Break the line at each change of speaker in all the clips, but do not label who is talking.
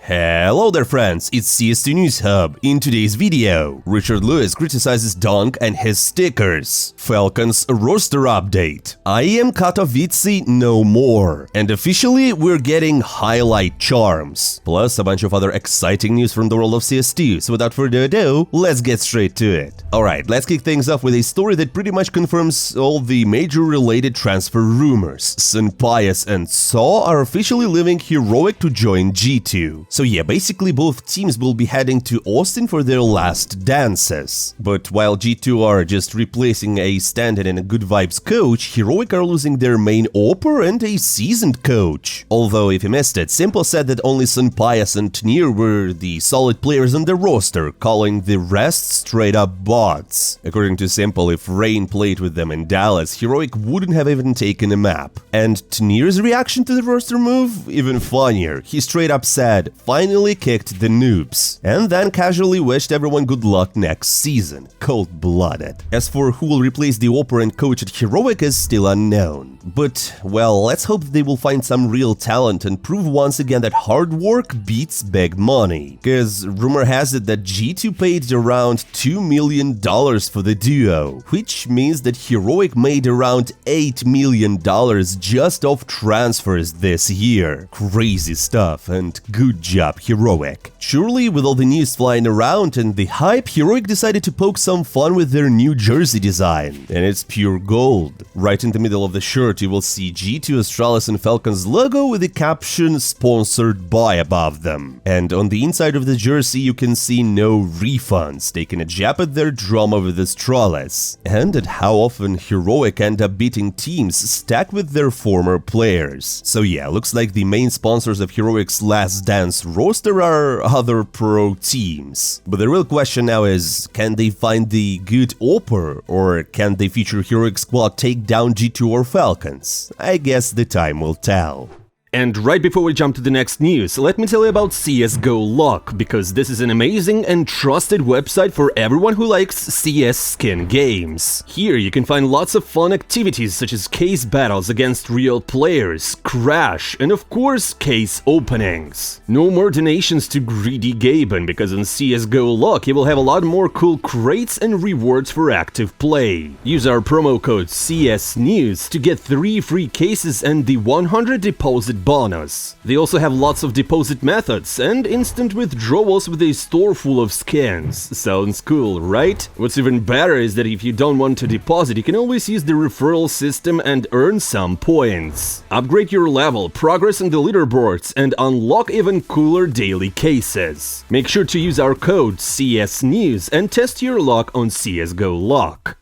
Hello there friends, it's CS2 News Hub. In today's video, Richard Lewis criticizes Donk and his stickers, Falcons roster update, IEM Katowice no more, and officially we're getting highlight charms, plus a bunch of other exciting news from the world of CS2. So without further ado, let's get straight to it. Alright, let's kick things off with a story that pretty much confirms all the major related transfer rumors. Sunpayus and ZywOo are officially leaving Heroic to join G2. So yeah, basically both teams will be heading to Austin for their last dances. But while G2 are just replacing a stand-in and a good vibes coach, Heroic are losing their main AWPer and a seasoned coach. Although if you missed it, Simple said that only Sunpayus and Tauron were the solid players on the roster, calling the rest straight up bots. According to Simple, if Rain played with them in Dallas, Heroic wouldn't have even taken a map. And Tauron's reaction to the roster move? Even funnier. He straight up said, "Finally kicked the noobs," and then casually wished everyone good luck next season. Cold-blooded. As for who will replace the AWPer and Coach at Heroic is still unknown. But, well, let's hope they will find some real talent and prove once again that hard work beats big money. Cause rumor has it that G2 paid around $2 million for the duo, which means that Heroic made around $8 million just off transfers this year. Crazy stuff, and good job, Heroic. Surely, with all the news flying around and the hype, Heroic decided to poke some fun with their new jersey design. And it's pure gold. Right in the middle of the shirt, you will see G2, Astralis and Falcons logo with the caption "Sponsored by" above them. And on the inside of the jersey, you can see no refunds, taking a jab at their drama with Astralis. And at how often Heroic end up beating teams stacked with their former players. So yeah, looks like the main sponsors of Heroic's Last Dance roster are other pro teams. But the real question now is, can they find the good AWPer, or can they feature Heroic squad take down G2 or Falcons? I guess the time will tell. And right before we jump to the next news, let me tell you about CSGO Lock, because this is an amazing and trusted website for everyone who likes CS skin games. Here you can find lots of fun activities such as case battles against real players, crash, and of course case openings. No more donations to greedy Gaben, because on CSGO Lock you will have a lot more cool crates and rewards for active play. Use our promo code CSNews to get 3 free cases and the 100 deposit bonus. They also have lots of deposit methods and instant withdrawals with a store full of skins. Sounds cool, right? What's even better is that if you don't want to deposit, you can always use the referral system and earn some points. Upgrade your level, progress in the leaderboards, and unlock even cooler daily cases. Make sure to use our code CSNews and test your luck on CSGO Lock.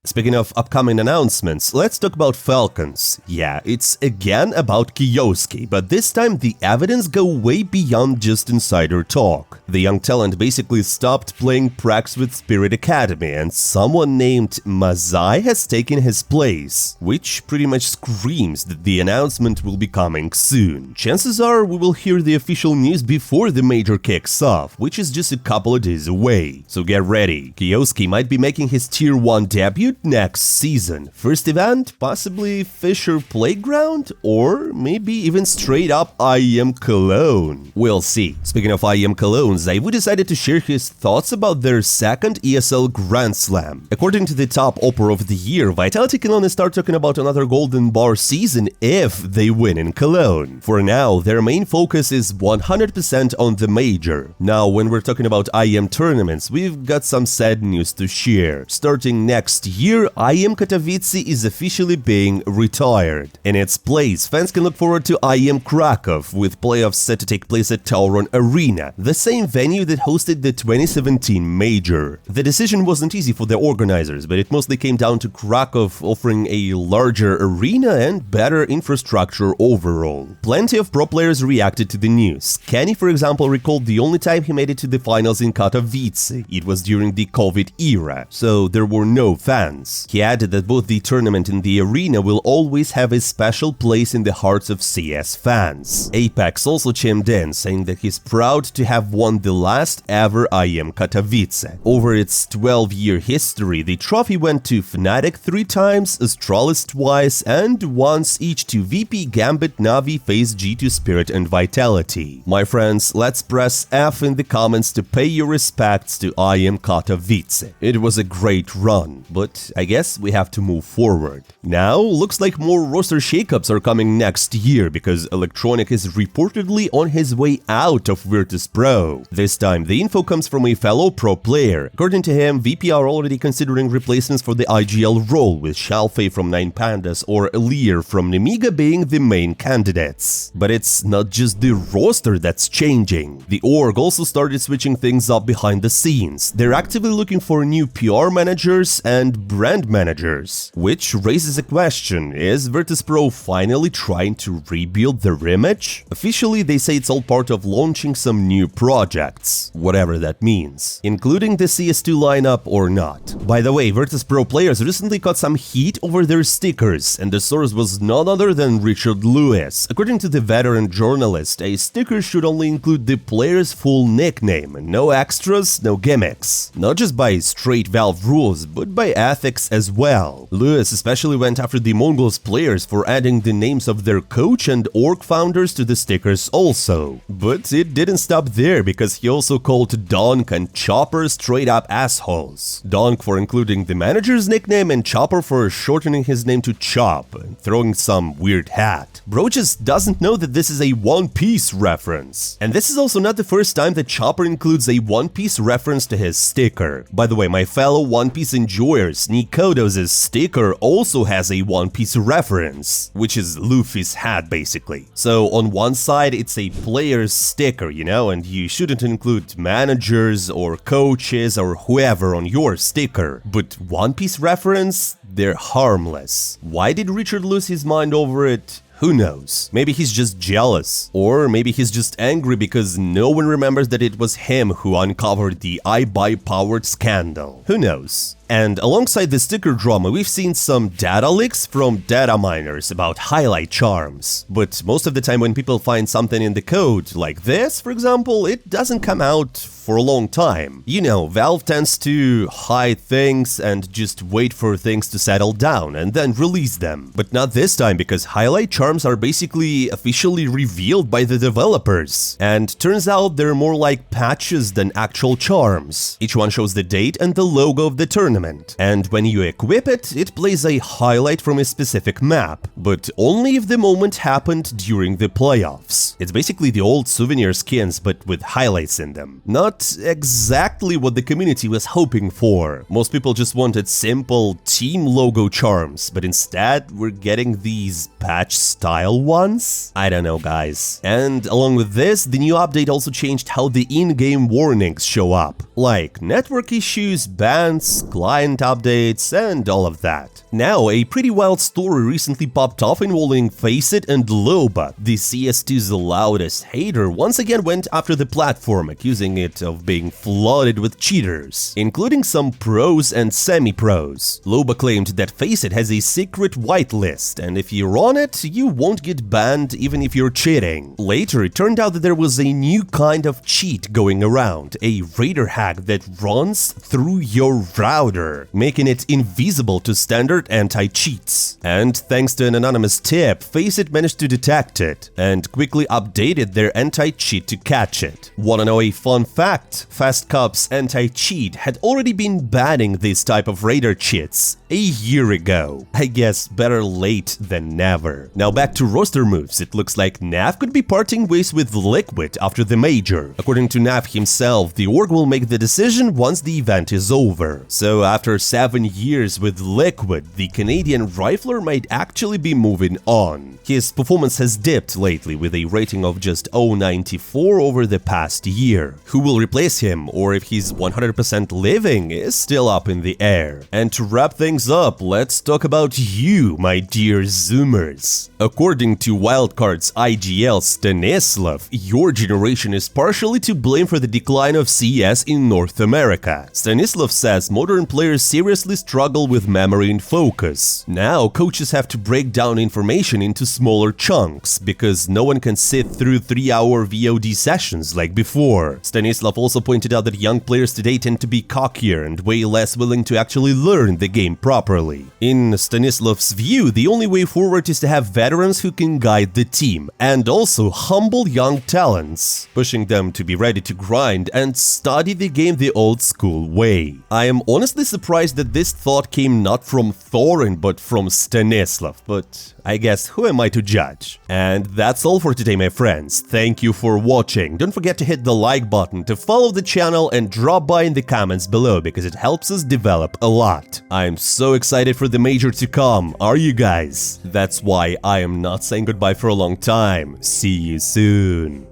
Speaking of upcoming announcements, let's talk about Falcons. Yeah, it's again about Kyousuke, but this time the evidence go way beyond just insider talk. The young talent basically stopped playing pracs with Spirit Academy, and someone named Mazai has taken his place, which pretty much screams that the announcement will be coming soon. Chances are we will hear the official news before the major kicks off, which is just a couple of days away. So get ready, Kyousuke might be making his Tier 1 debut next season. First event, possibly Fisher Playground, or maybe even straight up IEM Cologne. We'll see. Speaking of IEM Cologne, ZywOo decided to share his thoughts about their second ESL Grand Slam. According to the top AWPer of the year, Vitality can only start talking about another golden bar season if they win in Cologne. For now, their main focus is 100% on the major. Now, when we're talking about IEM tournaments, we've got some sad news to share. Starting next year, IEM Katowice is officially being retired. In its place, fans can look forward to IEM Krakow, with playoffs set to take place at Tauron Arena, the same venue that hosted the 2017 Major. The decision wasn't easy for the organizers, but it mostly came down to Krakow offering a larger arena and better infrastructure overall. Plenty of pro players reacted to the news. Kenny, for example, recalled the only time he made it to the finals in Katowice. It was during the COVID era, so there were no fans. fans. He added that both the tournament and the arena will always have a special place in the hearts of CS fans. Apex also chimed in, saying that he's proud to have won the last ever IEM Katowice. Over its 12-year history, the trophy went to Fnatic 3 times, Astralis twice, and once each to VP, Gambit, Na'Vi, FaZe, G2, Spirit, and Vitality. My friends, let's press F in the comments to pay your respects to IEM Katowice. It was a great run, but I guess we have to move forward. Now, looks like more roster shakeups are coming next year because Electronic is reportedly on his way out of virtuspro. This time, the info comes from a fellow pro player. According to him, VP are already considering replacements for the IGL role, with Shalfei from 9Pandas or Lear from Nemiga being the main candidates. But it's not just the roster that's changing. The org also started switching things up behind the scenes. They're actively looking for new PR managers and brand managers, which raises a question: is virtuspro finally trying to rebuild their image? Officially, they say it's all part of launching some new projects, whatever that means, including the CS2 lineup or not. By the way, virtuspro players recently caught some heat over their stickers, and the source was none other than Richard Lewis. According to the veteran journalist, a sticker should only include the player's full nickname, no extras, no gimmicks. Not just by straight Valve rules, but by ethics as well. Lewis especially went after the Mongols players for adding the names of their coach and org founders to the stickers also. But it didn't stop there, because he also called Donk and Chopper straight up assholes. Donk for including the manager's nickname and Chopper for shortening his name to Chop and throwing some weird hat. Bro just doesn't know that this is a One Piece reference. And this is also not the first time that Chopper includes a One Piece reference to his sticker. By the way, my fellow One Piece enjoyers, Nikodos' sticker also has a One Piece reference, which is Luffy's hat basically. So on one side it's a player's sticker, you know, and you shouldn't include managers or coaches or whoever on your sticker. But One Piece reference? They're harmless. Why did Richard lose his mind over it? Who knows? Maybe he's just jealous. Or maybe he's just angry because no one remembers that it was him who uncovered the iBuy-powered scandal. Who knows? And alongside the sticker drama, we've seen some data leaks from data miners about highlight charms. But most of the time when people find something in the code, like this, for example, it doesn't come out for a long time. You know, Valve tends to hide things and just wait for things to settle down and then release them. But not this time, because highlight charms are basically officially revealed by the developers. And turns out they're more like patches than actual charms. Each one shows the date and the logo of the tournament. And when you equip it, it plays a highlight from a specific map, but only if the moment happened during the playoffs. It's basically the old souvenir skins, but with highlights in them. Not exactly what the community was hoping for. Most people just wanted simple team logo charms, but instead we're getting these patch-style ones? I don't know, guys. And along with this, the new update also changed how the in-game warnings show up, like network issues, bans, client updates, and all of that. Now, a pretty wild story recently popped off involving FACEIT and Loba. The CS2's loudest hater once again went after the platform, accusing it of being flooded with cheaters, including some pros and semi-pros. Loba claimed that FACEIT has a secret whitelist, and if you're on it, you won't get banned even if you're cheating. Later, it turned out that there was a new kind of cheat going around, a raider hack that runs through your router, making it invisible to standard anti-cheats. And thanks to an anonymous tip, FACEIT managed to detect it and quickly updated their anti-cheat to catch it. Wanna know a fun fact? FastCup's anti-cheat had already been banning this type of raider cheats a year ago. I guess better late than never. Now back to roster moves. It looks like Nav could be parting ways with Liquid after the Major. According to Nav himself, the org will make the decision once the event is over. So after 7 years with Liquid, the Canadian rifler might actually be moving on. His performance has dipped lately with a rating of just 0.94 over the past year. Who will replace him, or if he's 100% living, is still up in the air. And to wrap things up, let's talk about you, my dear Zoomers. According to Wildcard's IGL Stanislaw, your generation is partially to blame for the decline of CS in North America. Stanislaw says modern players players seriously struggle with memory and focus. Now, coaches have to break down information into smaller chunks, because no one can sit through 3-hour VOD sessions like before. Stanislaw also pointed out that young players today tend to be cockier and way less willing to actually learn the game properly. In Stanislaw's view, the only way forward is to have veterans who can guide the team, and also humble young talents, pushing them to be ready to grind and study the game the old-school way. I am honestly surprised that this thought came not from Tauron but from Stanislaw, but I guess who am I to judge? And that's all for today, my friends. Thank you for watching. Don't forget to hit the like button, to follow the channel, and drop by in the comments below because it helps us develop a lot. I'm so excited for the major to come, are you guys? That's why I am not saying goodbye for a long time. See you soon.